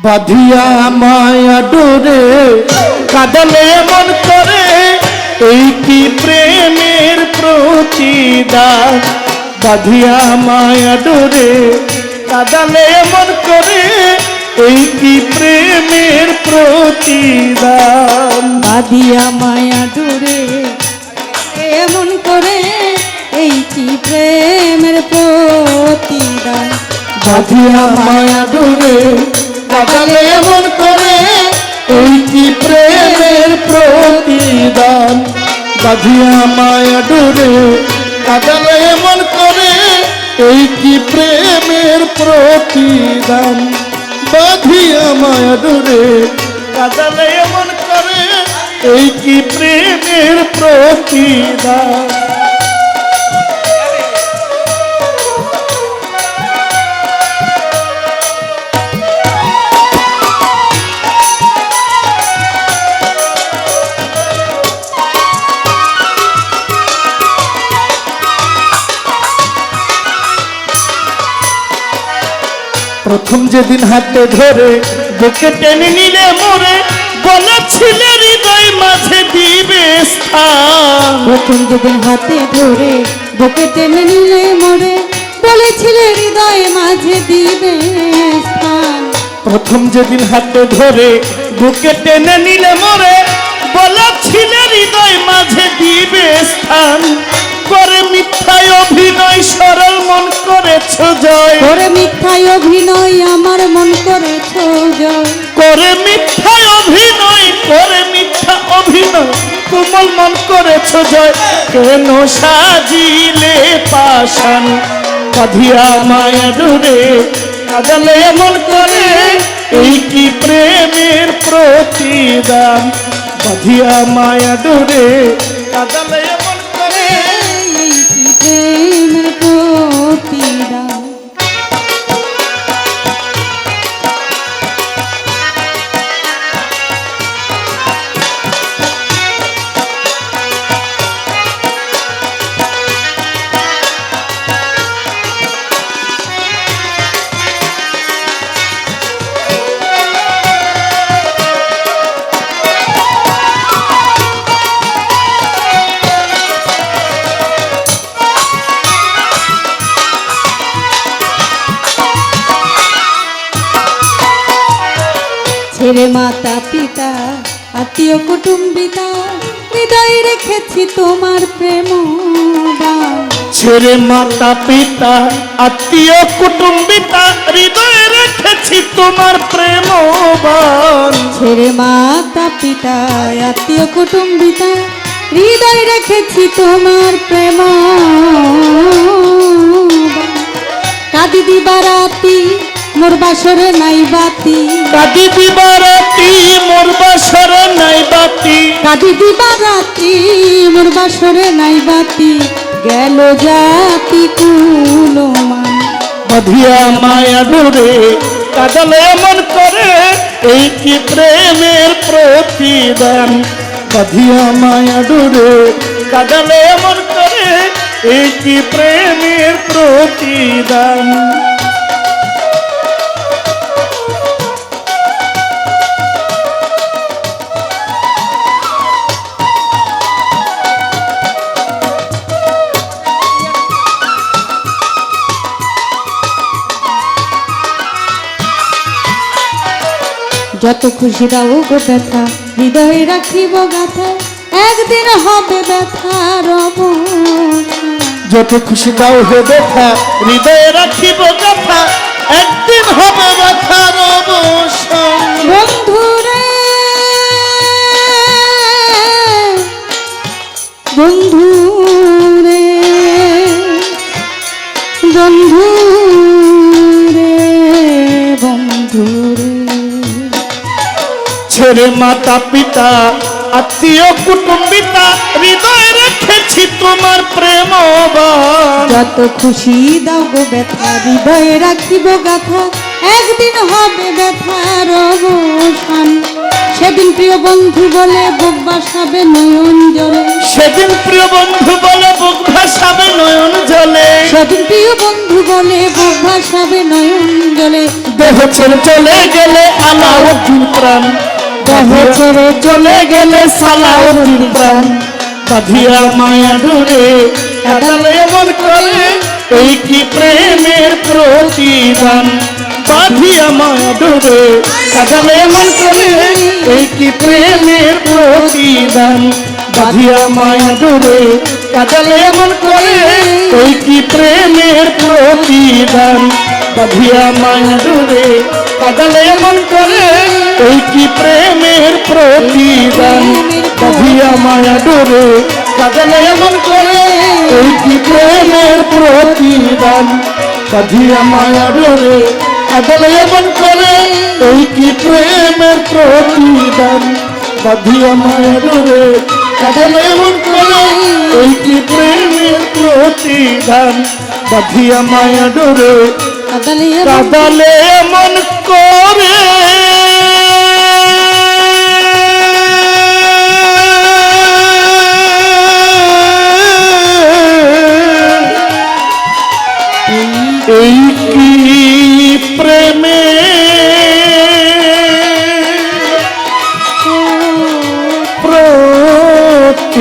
বাঁধিয়া মায়া ডোরে কাঁদালে মন করে, এই কি প্রেমের প্রতিদান। বাঁধিয়া মায়া ডোরে কাঁদালে মন করে, এই কি প্রেমের প্রতিদান। বাঁধিয়া মায়া ডোরে এমন করে, এই কি প্রেমের প্রতিদান। বাঁধিয়া মায়া ডোরে কাঁদালে মন করে, এই কি প্রেমের প্রতিদান। বাঁধিয়া মায়া ডোরে কাঁদালে মন করে, এই কি প্রেমের প্রতিদান। বাঁধিয়া মায়া ডোরে কাঁদালে মন করে, এই কি প্রেমের প্রতিদান। প্রথম যেদিন হাতে ধরে বুকে টেনে নিলে মোরে, বলেছিলে হৃদয় মাঝে দিবে স্থান। প্রথম যেদিন হাতে ধরে বুকে টেনে নিলে মোরে, বলেছিলে হৃদয় মাঝে দিবে স্থান। প্রথম যেদিন হাতে ধরে বুকে টেনে নিলে মোরে, বলেছিলে হৃদয় মাঝে দিবে স্থান। করে মিথ্যায় অভিনয় সরল মন করেছ জয়, করে মিথ্যায় অভিনয় আমার মন করেছ জয়। করে মিথ্যায় অভিনয়, করে মিথ্যা অভিনয় কোমল মন করেছ জয়। কেন সাজিলে পাষাণ, বাঁধিয়া মায়া ডোরে কাঁদালে মন করে, এই কি প্রেমের প্রতিদান। বাঁধিয়া মায়া ডোরে কাঁদালে মন করে, এই কি প্রেমের প্রতিদান। ছেড়ে মাতা পিতা আত্মীয় কুটুম্বিতা, হৃদয়ে রেখেছি তোমার প্রেম দান। ছেড়ে মাতা পিতা আত্মীয় কুটুম্বিতা, হৃদয়ে রেখেছি তোমার প্রেম বান। ছেড়ে মাতা পিতা আত্মীয় কুটুম্বিতা, হৃদয়ে রেখেছি তোমার প্রেম দান। কাঁদি দিবারাতি মোর বাসরে নাই বাতি, কাঁদি দিবারাতি মোর বাসরে নাই বাতি। কাঁদি দিবারাতি মোর বাসরে নাই বাতি, গেল জাতি কুলমান। বাঁধিয়া মায়া ডোরে কাঁদালে মন করে, এই কি প্রেমের প্রতিদান। বাঁধিয়া মায়া ডোরে কাঁদালে মন করে, এই কি প্রেমের প্রতিদান। যত খুশি দাও গো ব্যথা, হৃদয়ে রাখিব গাথা, একদিন হবে ব্যথার অবসান। যত খুশি দাও হে ব্যথা, হৃদয়ে রাখিব গাথা, একদিন হবে ব্যথার অবসান। বন্ধুরে বন্ধুরে বন্ধুরে বন্ধুরে, ছেড়ে মাতা পিতা আত্মীয় কুটুম্বিতা, হৃদয়ে রেখেছি তোমার প্রেম বান। যত খুশি দাও গো ব্যথা, হৃদয়ে রাখিব গাথা, একদিন হবে ব্যথার অবসান। সেদিন প্রিয় বন্ধু বলে বুক বাসাবে নয়ন জলে, সেদিন প্রিয় বন্ধু বলে বুক ভাসাবে নয়ন জলে, সেদিন প্রিয় বন্ধু বলে বুক ভাসাবে নয়ন জলে, দেহ ছেড়ে চলে গেলে আলাউদ্দিন প্রাণ, দেহ ছেড়ে চলে গেলে সালাউদ্দিন প্রাণ, বাঁধিয়া মায়া ডোরে কাঁদালে এমন করে, এই কি প্রেমের প্রতিদান, বাঁধিয়া মায়া ডোরে কাঁদালে এমন করে, এই কি প্রেমের প্রতিদান, বাঁধিয়া মায়া ডোরে কাঁদালে এমন করে, এই কি প্রেমের প্রতিদান, বাঁধিয়া মায়া ডোরে কাঁদালে এমন করে, এই কি প্রেমের প্রতিদান, বাঁধিয়া মায়া ডোরে কাঁদালে এমন করে, এই কি প্রেমের প্রতিদান, বাঁধিয়া মায়া ডোরে কাঁদালে এমন করে, এই কি প্রেমের প্রতিদান, বাঁধিয়া মায়া ডোরে কাঁদালে এমন করে, এই কি প্রেমের প্রতিদান, বাঁধিয়া মায়া ডোরে কাঁদালে এমন করে। এই কি প্রেমে প্রতিদান।